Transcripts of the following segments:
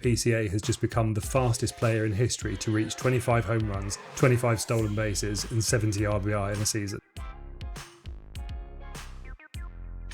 PCA has just become the fastest player in history to reach 25 home runs, 25 stolen bases and 70 RBI in a season.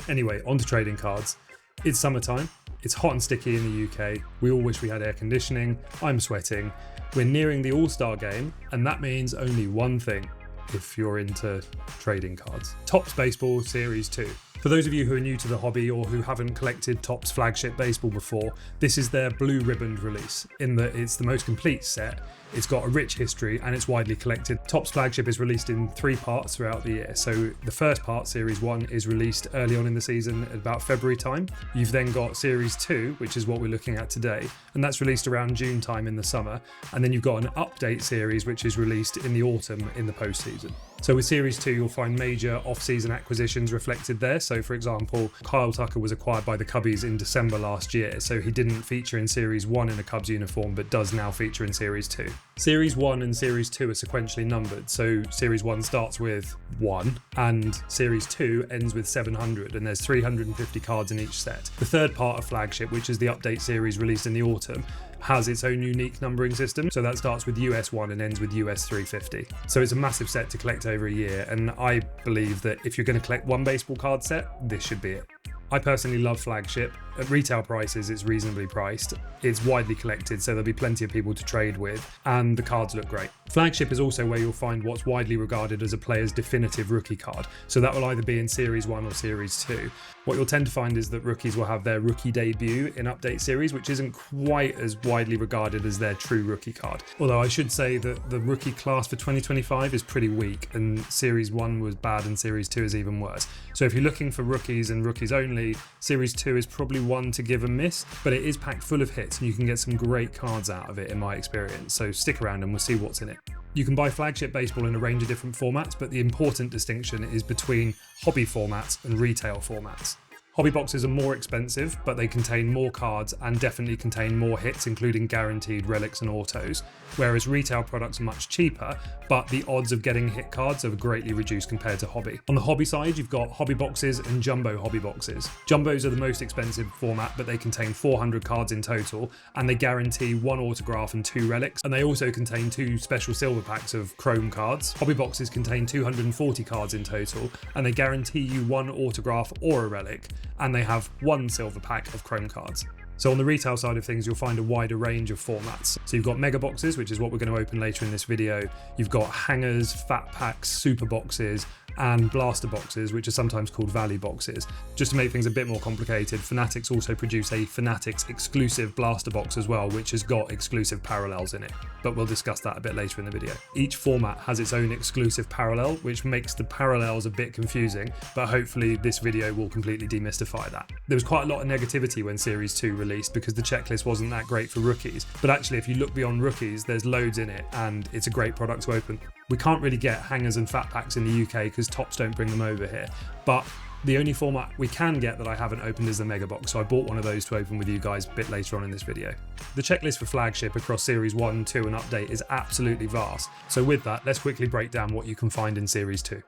Anyway, on to trading cards. It's summertime, it's hot and sticky in the UK, we all wish we had air conditioning, I'm sweating, we're nearing the All-Star game, and that means only one thing, if you're into trading cards. Topps Baseball Series 2. For those of you who are new to the hobby or who haven't collected Topps Flagship Baseball before, this is their blue ribboned release, in that it's the most complete set, it's got a rich history and it's widely collected. Topps Flagship is released in 3 parts throughout the year. So the first part, Series 1, is released early on in the season at about February time. You've then got Series 2, which is what we're looking at today, and that's released around June time in the summer. And then you've got an update series, which is released in the autumn in the postseason. So with Series 2, you'll find major off-season acquisitions reflected there. So for example, Kyle Tucker was acquired by the Cubbies in December last year, so he didn't feature in Series 1 in a Cubs uniform, but does now feature in Series 2. Series 1 and Series 2 are sequentially numbered, so Series 1 starts with 1, and Series 2 ends with 700, and there's 350 cards in each set. The third part of Flagship, which is the update series released in the autumn, has its own unique numbering system, so that starts with US 1 and ends with US 350. So it's a massive set to collect over a year, and I believe that if you're going to collect one baseball card set, this should be it. I personally love Flagship. At retail prices, it's reasonably priced. It's widely collected, so there'll be plenty of people to trade with, and the cards look great. Flagship is also where you'll find what's widely regarded as a player's definitive rookie card, so that will either be in Series 1 or Series 2. What you'll tend to find is that rookies will have their rookie debut in Update Series, which isn't quite as widely regarded as their true rookie card. Although I should say that the rookie class for 2025 is pretty weak, and Series 1 was bad and Series 2 is even worse. So if you're looking for rookies and rookies only, Series 2 is probably one to give a miss, but it is packed full of hits and you can get some great cards out of it in my experience, so stick around and we'll see what's in it. You can buy Flagship Baseball in a range of different formats, but the important distinction is between hobby formats and retail formats. Hobby boxes are more expensive, but they contain more cards and definitely contain more hits, including guaranteed relics and autos, whereas retail products are much cheaper, but the odds of getting hit cards are greatly reduced compared to hobby. On the hobby side, you've got hobby boxes and jumbo hobby boxes. Jumbos are the most expensive format, but they contain 400 cards in total, and they guarantee 1 autograph and 2 relics, and they also contain 2 special silver packs of chrome cards. Hobby boxes contain 240 cards in total, and they guarantee you 1 autograph or a relic, and they have 1 silver pack of chrome cards. So on the retail side of things, you'll find a wider range of formats. So you've got mega boxes, which is what we're going to open later in this video. You've got hangers, fat packs, super boxes, and blaster boxes, which are sometimes called value boxes. Just to make things a bit more complicated, Fanatics also produce a Fanatics exclusive blaster box as well, which has got exclusive parallels in it, but we'll discuss that a bit later in the video. Each format has its own exclusive parallel, which makes the parallels a bit confusing, but hopefully this video will completely demystify that. There was quite a lot of negativity when Series 2 released because the checklist wasn't that great for rookies, but actually if you look beyond rookies, there's loads in it and it's a great product to open. We can't really get hangers and fat packs in the UK because Topps don't bring them over here, but the only format we can get that I haven't opened is the Megabox, so I bought one of those to open with you guys a bit later on in this video. The checklist for Flagship across Series 1, 2 and Update is absolutely vast, so with that, let's quickly break down what you can find in Series 2.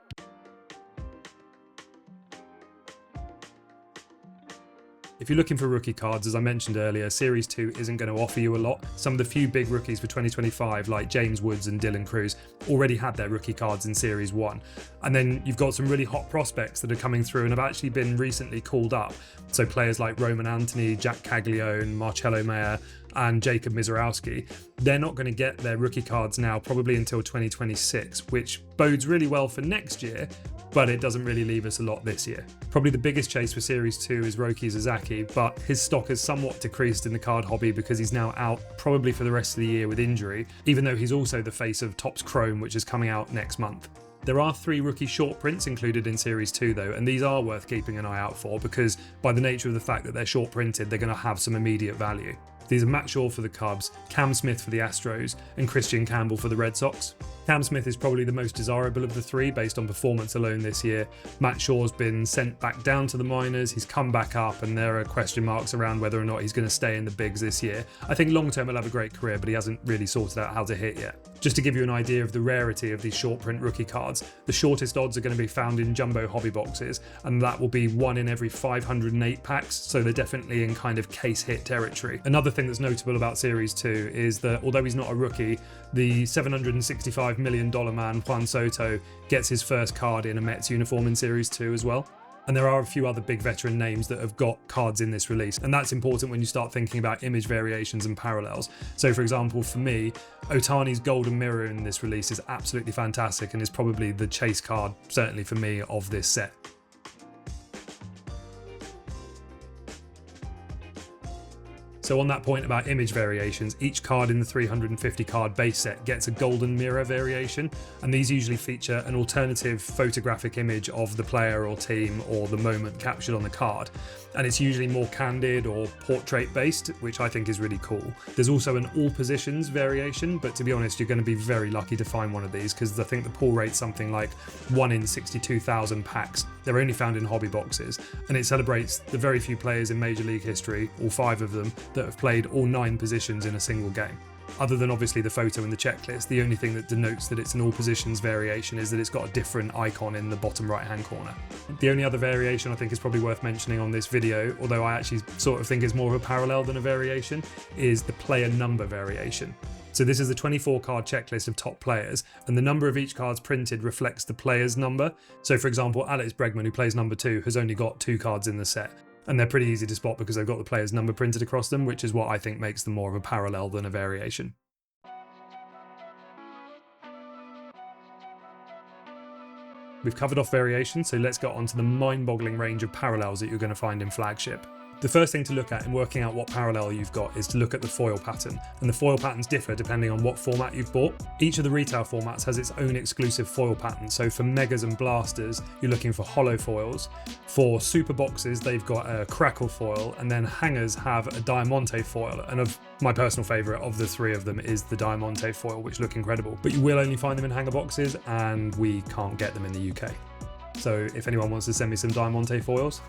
If you're looking for rookie cards, as I mentioned earlier, Series 2 isn't going to offer you a lot. Some of the few big rookies for 2025, like James Woods and Dylan Cruz, already had their rookie cards in Series 1. And then you've got some really hot prospects that are coming through and have actually been recently called up. So players like Roman Anthony, Jack Caglione, Marcelo Mayer, and Jacob Mizorowski, they're not going to get their rookie cards now probably until 2026, which bodes really well for next year, but it doesn't really leave us a lot this year. Probably the biggest chase for Series 2 is Roki Sasaki, but his stock has somewhat decreased in the card hobby because he's now out probably for the rest of the year with injury, even though he's also the face of Topps Chrome, which is coming out next month. There are 3 rookie short prints included in Series 2 though, and these are worth keeping an eye out for because by the nature of the fact that they're short printed, they're going to have some immediate value. These are Matt Shaw for the Cubs, Cam Smith for the Astros, and Christian Campbell for the Red Sox. Cam Smith is probably the most desirable of the three based on performance alone this year. Matt Shaw's been sent back down to the minors, he's come back up, and there are question marks around whether or not he's going to stay in the bigs this year. I think long term he'll have a great career, but he hasn't really sorted out how to hit yet. Just to give you an idea of the rarity of these short print rookie cards, the shortest odds are going to be found in jumbo hobby boxes, and that will be 1 in every 508 packs, so they're definitely in kind of case hit territory. Another thing that's notable about Series 2 is that although he's not a rookie, the $765 million man Juan Soto gets his first card in a Mets uniform in Series 2 as well. And there are a few other big veteran names that have got cards in this release, and that's important when you start thinking about image variations and parallels. So for example, for me, Ohtani's golden mirror in this release is absolutely fantastic and is probably the chase card, certainly for me, of this set. So on that point about image variations, each card in the 350 card base set gets a golden mirror variation, and these usually feature an alternative photographic image of the player or team or the moment captured on the card. And it's usually more candid or portrait based, which I think is really cool. There's also an all positions variation, but to be honest, you're going to be very lucky to find one of these because I think the pull rate's something like 1 in 62,000 packs. They're only found in hobby boxes, and it celebrates the very few players in Major League history, all 5 of them, that have played all 9 positions in a single game. Other than obviously the photo and the checklist, the only thing that denotes that it's an all positions variation is that it's got a different icon in the bottom right hand corner. The only other variation I think is probably worth mentioning on this video, although I actually sort of think is more of a parallel than a variation, is the player number variation. So this is the 24 card checklist of top players, and the number of each card's printed reflects the player's number. So for example, Alex Bregman, who plays number 2, has only got 2 cards in the set. And they're pretty easy to spot because they've got the player's number printed across them, which is what I think makes them more of a parallel than a variation. We've covered off variations, so let's get on to the mind-boggling range of parallels that you're going to find in Flagship. The first thing to look at in working out what parallel you've got is to look at the foil pattern, and the foil patterns differ depending on what format you've bought. Each of the retail formats has its own exclusive foil pattern, so for Megas and Blasters, you're looking for hollow foils. For Super Boxes, they've got a crackle foil, and then Hangers have a Diamante foil, and of my personal favourite of the 3 of them is the Diamante foil, which look incredible. But you will only find them in hanger boxes, and we can't get them in the UK. So if anyone wants to send me some Diamante foils.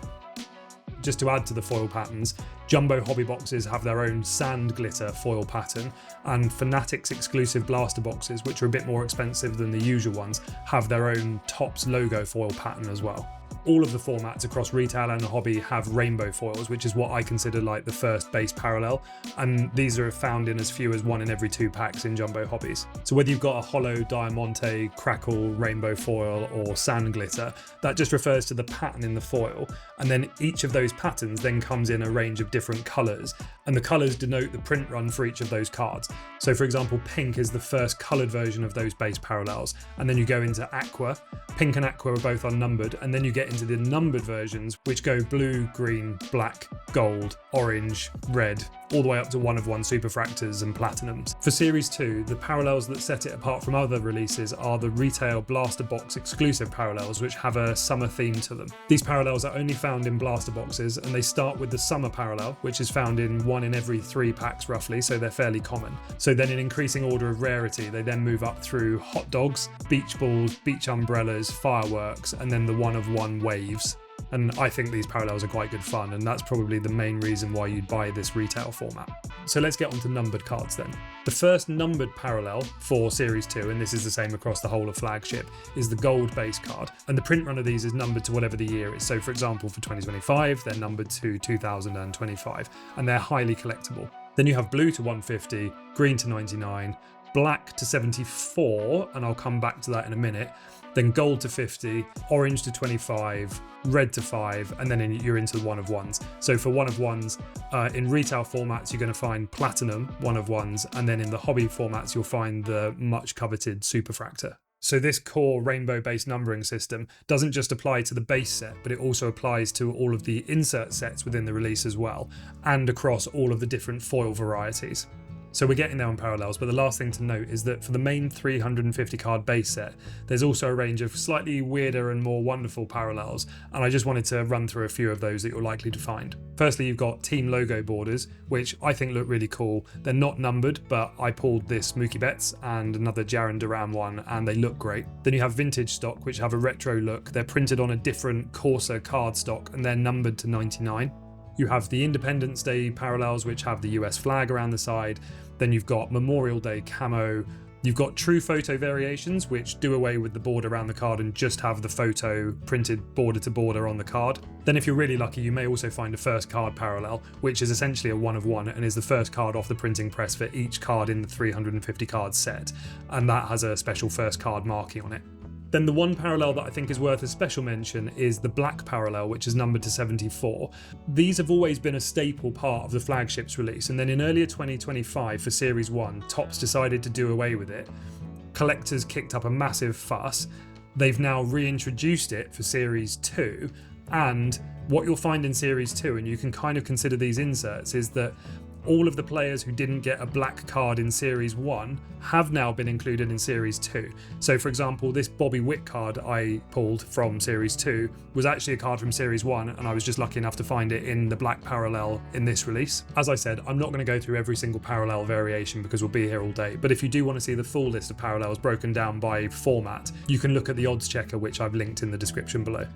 Just to add to the foil patterns, jumbo hobby boxes have their own sand glitter foil pattern, and Fanatics exclusive blaster boxes, which are a bit more expensive than the usual ones, have their own Topps logo foil pattern as well. All of the formats across retail and hobby have rainbow foils, which is what I consider like the first base parallel, and these are found in as few as 1 in every 2 packs in jumbo hobbies. So whether you've got a hollow Diamante, crackle, rainbow foil or sand glitter, that just refers to the pattern in the foil, and then each of those patterns then comes in a range of different colours, and the colours denote the print run for each of those cards. So for example, pink is the first coloured version of those base parallels, and then you go into aqua. Pink and aqua are both unnumbered, and then you get into the numbered versions, which go blue, green, black, gold, orange, red, all the way up to 1 of 1 superfractors and platinums. For Series 2, the parallels that set it apart from other releases are the retail Blaster Box exclusive parallels, which have a summer theme to them. These parallels are only found in blaster boxes, and they start with the summer parallel, which is found in 1 in every 3 packs roughly, so they're fairly common. So then in increasing order of rarity, they then move up through hot dogs, beach balls, beach umbrellas, fireworks, and then the 1 of 1 waves. And I think these parallels are quite good fun, and that's probably the main reason why you'd buy this retail format. So let's get on to numbered cards then. The first numbered parallel for Series 2, and this is the same across the whole of Flagship, is the gold base card. And the print run of these is numbered to whatever the year is. So for example, for 2025, they're numbered to 2025, and they're highly collectible. Then you have blue to 150, green to 99, black to 74, and I'll come back to that in a minute, then gold to 50, orange to 25, red to 5, and then you're into the 1 of 1s. So for 1 of 1s, in retail formats, you're going to find platinum 1 of 1s, and then in the hobby formats, you'll find the much coveted superfractor. So this core rainbow-based numbering system doesn't just apply to the base set, but it also applies to all of the insert sets within the release as well, and across all of the different foil varieties. So we're getting there on parallels, but the last thing to note is that for the main 350 card base set, there's also a range of slightly weirder and more wonderful parallels, and I just wanted to run through a few of those that you're likely to find. Firstly, you've got team logo borders, which I think look really cool. They're not numbered, but I pulled this Mookie Betts and another Jarren Duran one, and they look great. Then you have vintage stock, which have a retro look. They're printed on a different Corsa card stock, and they're numbered to 99. You have the Independence Day parallels, which have the US flag around the side. Then you've got Memorial Day camo. You've got true photo variations, which do away with the border around the card and just have the photo printed border to border on the card. Then if you're really lucky, you may also find a first card parallel, which is essentially a 1 of 1 and is the first card off the printing press for each card in the 350 card set. And that has a special first card marking on it. Then the one parallel that I think is worth a special mention is the black parallel, which is numbered to 74. These have always been a staple part of the Flagships release, and then in earlier 2025 for Series 1, Topps decided to do away with it. Collectors kicked up a massive fuss. They've now reintroduced it for Series 2, and what you'll find in Series 2, and you can kind of consider these inserts, is that all of the players who didn't get a black card in Series 1 have now been included in Series 2. So for example, this Bobby Witt card I pulled from Series 2 was actually a card from Series 1, and I was just lucky enough to find it in the black parallel in this release. As I said, I'm not going to go through every single parallel variation because we'll be here all day, but if you do want to see the full list of parallels broken down by format, you can look at the odds checker, which I've linked in the description below.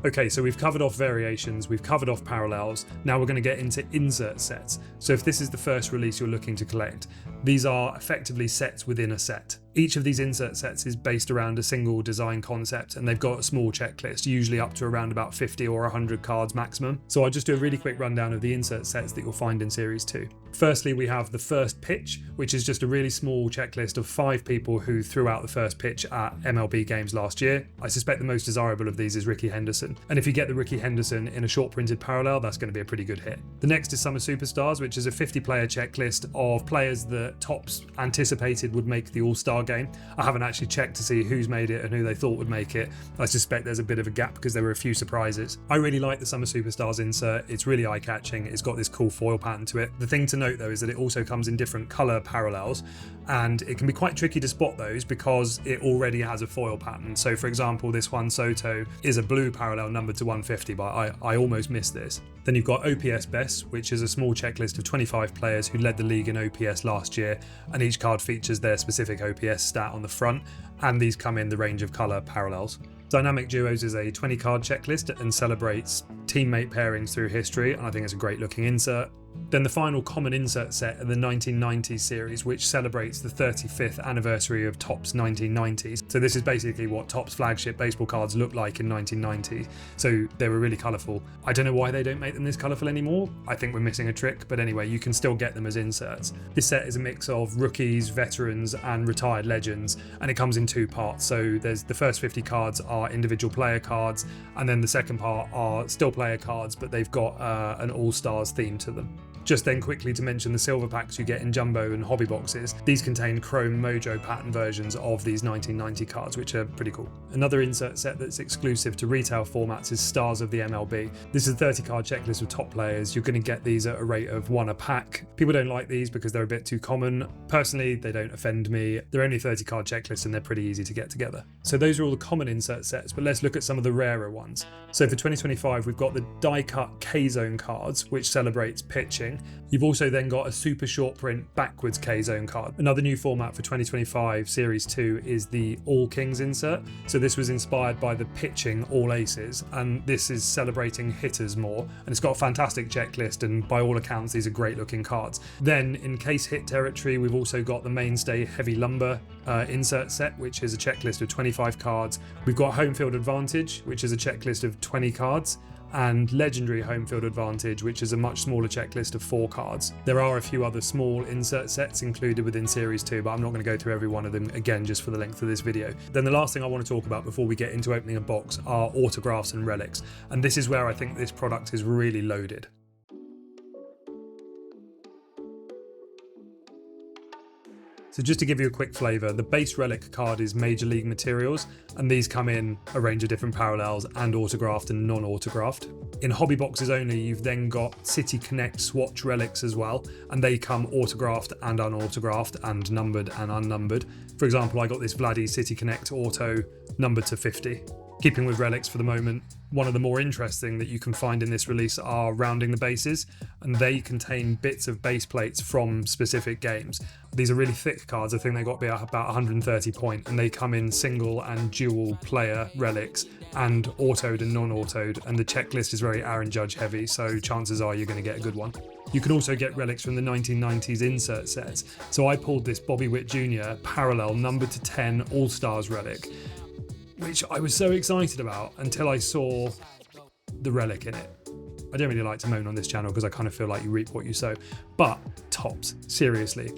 Okay, so we've covered off variations, we've covered off parallels, now we're going to get into insert sets. So if this is the first release you're looking to collect, these are effectively sets within a set. Each of these insert sets is based around a single design concept, and they've got a small checklist, usually up to around about 50 or 100 cards maximum. So I'll just do a really quick rundown of the insert sets that you'll find in Series 2. Firstly, we have the first pitch, which is just a really small checklist of 5 people who threw out the first pitch at MLB games last year. I suspect the most desirable of these is Ricky Henderson, and if you get the Ricky Henderson in a short printed parallel, that's going to be a pretty good hit. The next is Summer Superstars, which is a 50-player checklist of players that Topps anticipated would make the All-Star game. I haven't actually checked to see who's made it and who they thought would make it. I suspect there's a bit of a gap because there were a few surprises. I really like the Summer Superstars insert. It's really eye-catching. It's got this cool foil pattern to it. The thing to note though is that it also comes in different colour parallels, and it can be quite tricky to spot those because it already has a foil pattern. So for example, this Juan Soto is a blue parallel numbered to 150, but I almost missed this. Then you've got OPS Best, which is a small checklist of 25 players who led the league in OPS last year, and each card features their specific OPS stat on the front, and these come in the range of colour parallels. Dynamic Duos is a 20 card checklist and celebrates teammate pairings through history, and I think it's a great looking insert. Then the final common insert set in the 1990s series, which celebrates the 35th anniversary of Topps 1990s. So this is basically what Topps Flagship baseball cards looked like in 1990. So they were really colourful. I don't know why they don't make them this colourful anymore. I think we're missing a trick, but anyway, you can still get them as inserts. This set is a mix of rookies, veterans, and retired legends, and it comes in 2 parts. So there's the first 50 cards are individual player cards, and then the second part are still player cards, but they've got an All-Stars theme to them. Just then quickly to mention the silver packs you get in jumbo and hobby boxes. These contain chrome mojo pattern versions of these 1990 cards, which are pretty cool. Another insert set that's exclusive to retail formats is Stars of the MLB. This is a 30 card checklist of top players. You're going to get these at a rate of 1 a pack. People don't like these because they're a bit too common. Personally, they don't offend me. They're only 30 card checklists and they're pretty easy to get together. So those are all the common insert sets, but let's look at some of the rarer ones. So for 2025, we've got the die cut K-Zone cards, which celebrates pitching. You've also then got a super short print backwards K-Zone card. Another new format for 2025 Series 2 is the All Kings insert. So this was inspired by the pitching All Aces, and this is celebrating hitters more. And it's got a fantastic checklist, and by all accounts, these are great looking cards. Then in case hit territory, we've also got the mainstay Heavy Lumber insert set, which is a checklist of 25 cards. We've got Home Field Advantage, which is a checklist of 20 cards, and Legendary Home Field Advantage, which is a much smaller checklist of 4 cards. There are a few other small insert sets included within Series 2, but I'm not going to go through every one of them again just for the length of this video. Then the last thing I want to talk about before we get into opening a box are autographs and relics, and this is where I think this product is really loaded. So just to give you a quick flavour, the base relic card is Major League materials, and these come in a range of different parallels and autographed and non-autographed. In hobby boxes only, you've then got City Connect swatch relics as well, and they come autographed and unautographed and numbered and unnumbered. For example, I got this Vladdy City Connect auto numbered to 50. Keeping with relics for the moment, one of the more interesting that you can find in this release are rounding the bases, and they contain bits of base plates from specific games. These are really thick cards. I think they got to be about 130 point, and they come in single and dual player relics and autoed and non-autoed, and the checklist is very Aaron Judge heavy, so chances are you're going to get a good one. You can also get relics from the 1990s insert sets. So I pulled this Bobby Witt Jr. parallel numbered to 10 All-Stars relic, which I was so excited about until I saw the relic in it. I don't really like to moan on this channel because I kind of feel like you reap what you sow, but Topps, seriously.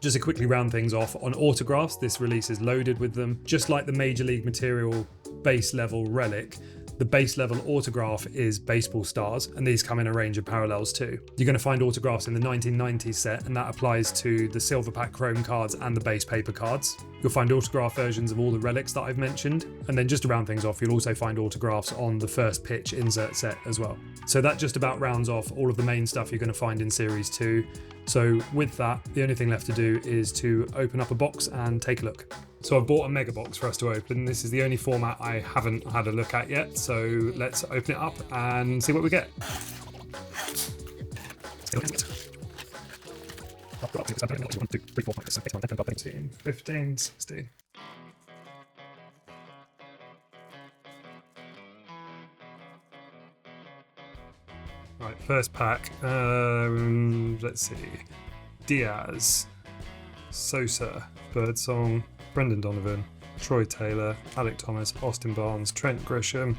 Just to quickly round things off, on autographs, this release is loaded with them. Just like the Major League material base level relic, the base level autograph is baseball stars, and these come in a range of parallels too. You're going to find autographs in the 1990s set, and that applies to the silver pack chrome cards and the base paper cards. You'll find autograph versions of all the relics that I've mentioned, and then just to round things off, you'll also find autographs on the first pitch insert set as well. So that just about rounds off all of the main stuff you're going to find in Series 2. So with that, the only thing left to do is to open up a box and take a look. So I've bought a Megabox for us to open. This is the only format I haven't had a look at yet, so let's open it up and see what we get. 15, 16. Right, first pack. Let's see. Diaz, Sosa, Birdsong, Brendan Donovan, Troy Taylor, Alec Thomas, Austin Barnes, Trent Grisham,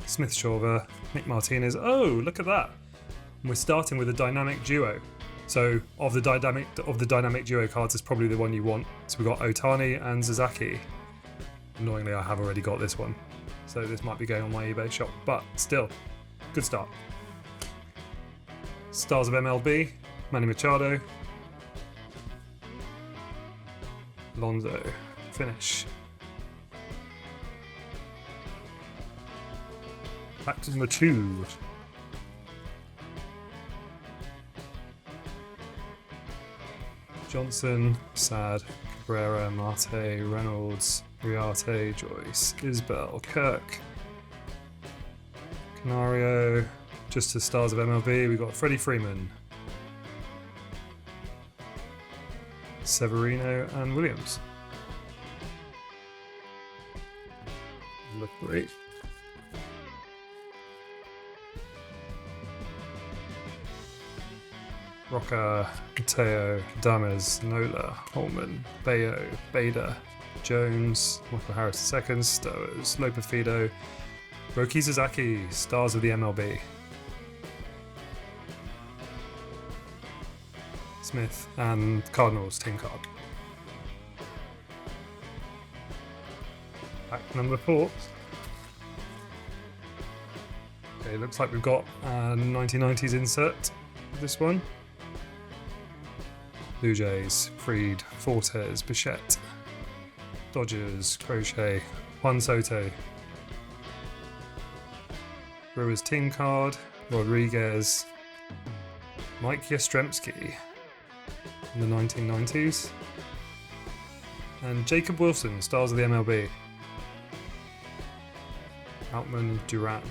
Smith Shawver, Nick Martinez. Oh, look at that! We're starting with a dynamic duo. So of the dynamic duo cards, it's probably the one you want. So we've got Otani and Zazaki. Annoyingly, I have already got this one, so this might be going on my eBay shop, but still, good start. Stars of MLB, Manny Machado, Lonzo, finish. Back to number 2. Johnson, Sad, Cabrera, Marte, Reynolds, Riarte, Joyce, Isbell, Kirk, Canario. Just to stars of MLB, we've got Freddie Freeman, Severino, and Williams. Look great. Roca, Mateo, Dames, Nola, Holman, Bayo, Bader, Jones, Michael Harris II, Stowers, Loperfido, Roki Sasaki, stars of the MLB. Smith and Cardinals team card. Pack number 4. Okay, looks like we've got a 1990s insert for this one. Blue Jays, Freed, Fortes, Bichette, Dodgers, Crochet, Juan Soto. Brewers team card, Rodriguez, Mike Yastrzemski in the 1990s, and Jacob Wilson, stars of the MLB. Outman, Durant.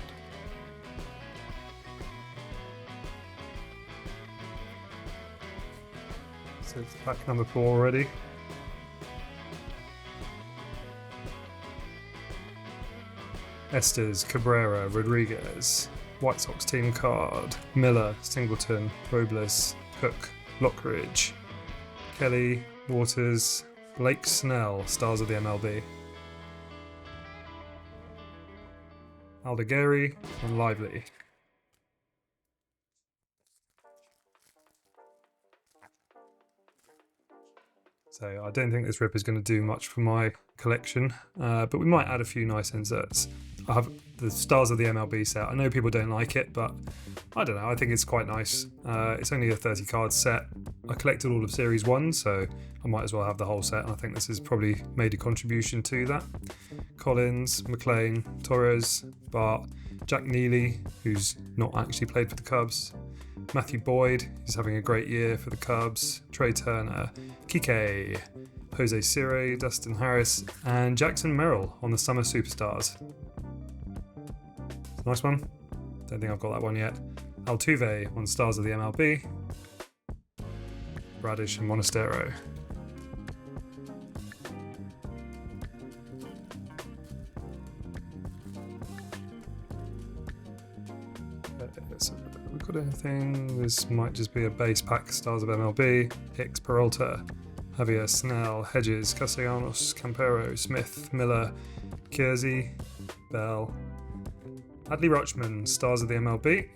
So it's pack number 4 already. Estes, Cabrera, Rodriguez, White Sox team card, Miller, Singleton, Robles, Cook, Lockridge, Kelly, Waters, Blake Snell, stars of the MLB. Aldegari and Lively. So I don't think this rip is going to do much for my collection, but we might add a few nice inserts. I have the Stars of the MLB set. I know people don't like it, but I don't know, I think it's quite nice. It's only a 30 card set. I collected all of Series 1, so I might as well have the whole set, and I think this has probably made a contribution to that. Collins, McLean, Torres, Bart, Jack Neely, who's not actually played for the Cubs, Matthew Boyd, he's having a great year for the Cubs, Trey Turner, Kike, Jose Sire, Dustin Harris, and Jackson Merrill on the Summer Superstars. Nice one. Don't think I've got that one yet. Altuve on Stars of the MLB. Bradish and Monastero. So have we got anything? This might just be a base pack. Stars of MLB. Hicks, Peralta, Javier, Snell, Hedges, Castellanos, Campero, Smith, Miller, Kersey, Bell, Adley Rutschman, Stars of the MLB,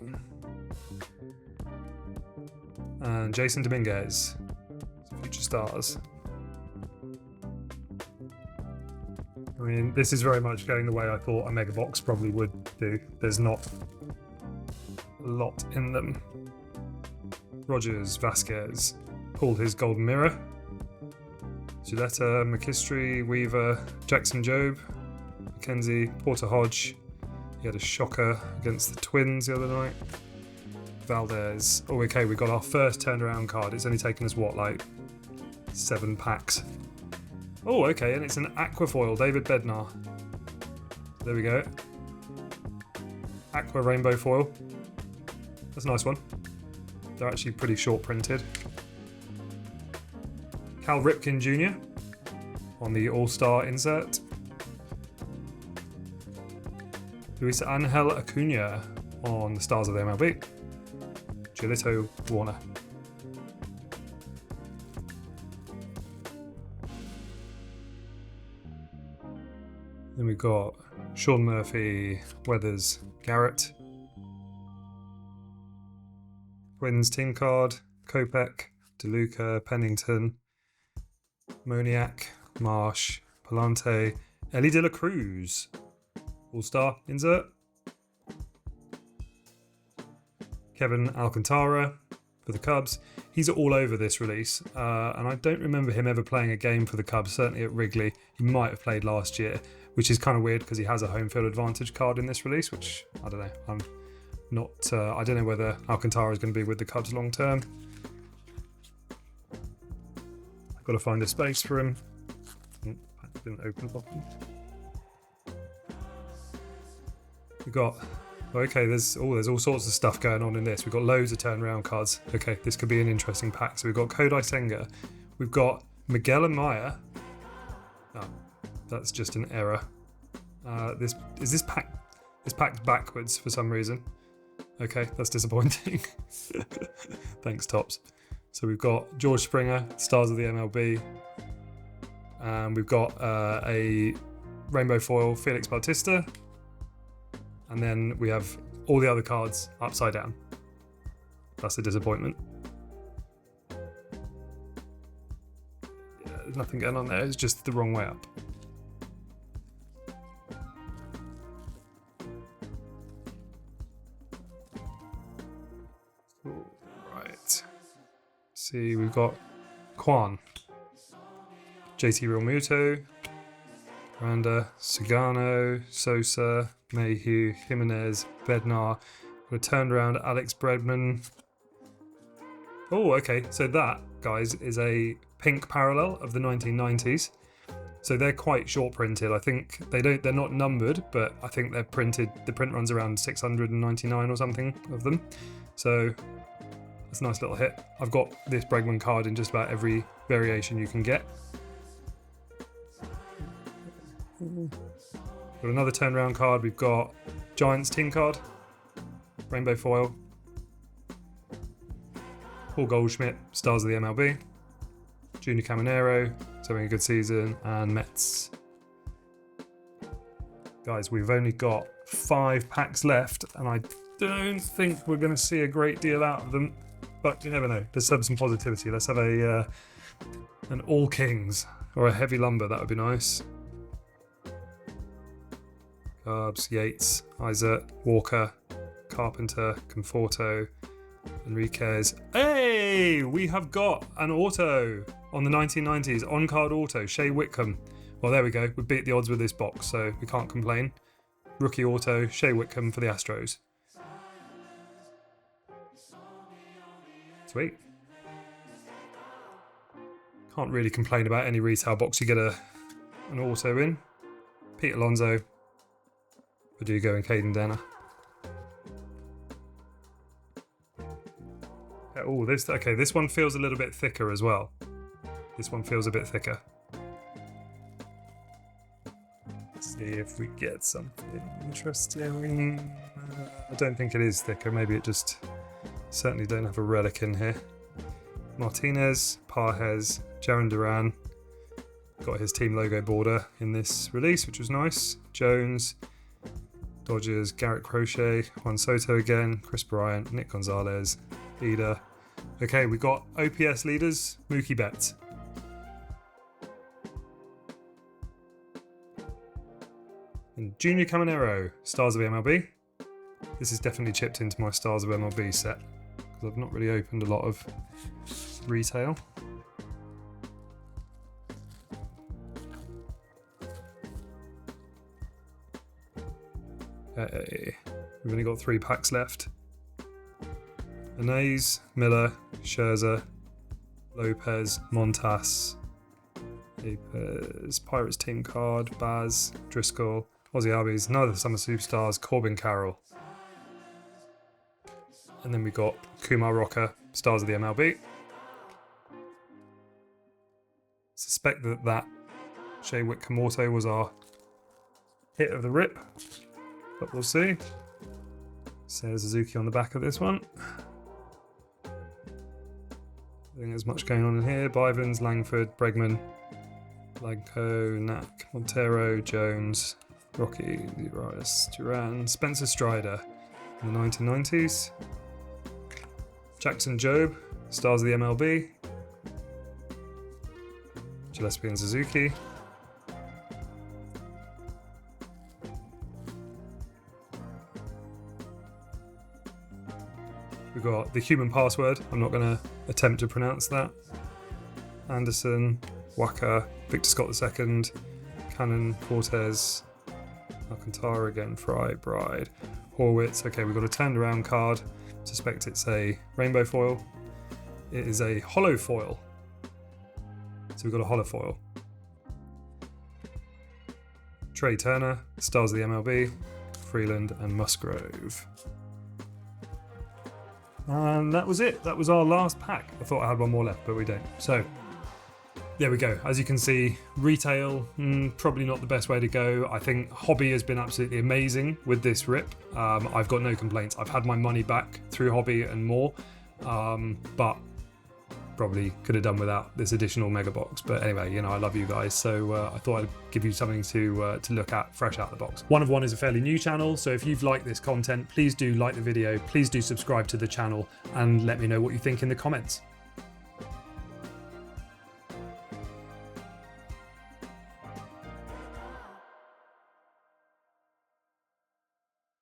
and Jason Dominguez, Future Stars. I mean, this is very much going the way I thought a Megabox probably would do. There's not a lot in them. Rogers, Vasquez, pulled his golden mirror. Gilletta, McKistry, Weaver, Jackson Jobe, McKenzie, Porter Hodge. He had a shocker against the Twins the other night. Valdez. Oh, okay, we got our first turnaround card. It's only taken us, what, like 7 packs? Oh, okay, and it's an Aquafoil, David Bednar. There we go. Aqua Rainbow Foil. That's a nice one. They're actually pretty short printed. Cal Ripken Jr. on the All-Star insert. Luis Angel Acuna on the Stars of the MLB. Giolito Warner. Then we've got Sean Murphy, Weathers, Garrett. Twins team card, Kopech, DeLuca, Pennington, Moniak, Marsh, Palante, Ellie De La Cruz. All-Star insert. Kevin Alcantara for the Cubs. He's all over this release, and I don't remember him ever playing a game for the Cubs, certainly at Wrigley. He might have played last year, which is kind of weird because he has a home field advantage card in this release, which, I don't know, I'm not, I don't know whether Alcantara is going to be with the Cubs long term. I've got to find a space for him. Didn't open properly. We've got, okay, there's all sorts of stuff going on in this. We've got loads of turnaround cards. Okay, this could be an interesting pack. So we've got Kodai Senga. We've got Miguel Amaya. Oh, that's just an error. This packed backwards for some reason. Okay, that's disappointing. Thanks, Topps. So we've got George Springer, Stars of the MLB. And we've got a Rainbow Foil, Felix Bautista. And then we have all the other cards upside down. That's a disappointment. Yeah, there's nothing going on there, it's just the wrong way up. Right. See, we've got Kwan, JT Realmuto, Miranda, Sagano, Sosa, Mayhew, Jimenez, Bednar. We turned around Alex Bregman. Oh, okay. So that, guys, is a pink parallel of the 1990s. So they're quite short printed. I think they're not numbered, but I think they're printed. The print runs around 699 or something of them. So that's a nice little hit. I've got this Bregman card in just about every variation you can get. Got another turnaround card. We've got Giants team card, Rainbow Foil, Paul Goldschmidt, Stars of the MLB, Junior Caminero, he's having a good season, and Mets. Guys, we've only got 5 packs left, and I don't think we're going to see a great deal out of them, but you never know. Let's have some positivity. Let's have an All Kings or a Heavy Lumber. That would be nice. Cubs, Yates, Isaac, Walker, Carpenter, Conforto, Enriquez. Hey, we have got an auto on the 1990s, on-card auto, Shea Whitcomb. Well, there we go. We beat the odds with this box, so we can't complain. Rookie auto, Shea Whitcomb for the Astros. Sweet. Can't really complain about any retail box you get an auto in. Pete Alonso, Verdugo and Caden Denner. Oh, this one feels a little bit thicker as well. This one feels a bit thicker. Let's see if we get something interesting. I don't think it is thicker. Maybe it just certainly don't have a relic in here. Martinez, Parhez, Jaron Duran. Got his team logo border in this release, which was nice. Jones, Dodgers, Garrett Crochet, Juan Soto again, Chris Bryant, Nick Gonzalez, Ida. Okay, we got OPS leaders, Mookie Betts. And Junior Caminero, Stars of the MLB. This is definitely chipped into my Stars of MLB set because I've not really opened a lot of retail. Hey, we've only got 3 packs left. Anais, Miller, Scherzer, Lopez, Montas, Pirates team card, Baz, Driscoll, Ozzie Albies, none of the summer superstars, Corbin Carroll. And then we got Kumar Rocker, Stars of the MLB. Suspect that Shea Whitcomb auto was our hit of the rip, but we'll see. Says Suzuki on the back of this one. I think there's much going on in here. Bivens, Langford, Bregman, Blanco, Knack, Montero, Jones, Rocky, Urias, Duran, Spencer Strider in the 1990s. Jackson Jobe, Stars of the MLB. Gillespie and Suzuki. We've got the human password. I'm not going to attempt to pronounce that. Anderson, Waka, Victor Scott II, Cannon, Cortez, Alcantara again, Fry, Bride, Horwitz. Okay, we've got a turned around card. Suspect it's a rainbow foil. It is a hollow foil. So we've got a hollow foil. Trey Turner, Stars of the MLB, Freeland and Musgrove. And that was it. That was our last pack. I thought I had one more left, but we don't. So there we go. As you can see, retail, probably not the best way to go. I think hobby has been absolutely amazing with this rip. I've got no complaints. I've had my money back through hobby and more, but probably could have done without this additional mega box. But anyway, you know, I love you guys, so I thought I'd give you something to look at fresh out the box. One of One is a fairly new channel, so if you've liked this content, please do like the video, please do subscribe to the channel, and let me know what you think in the comments.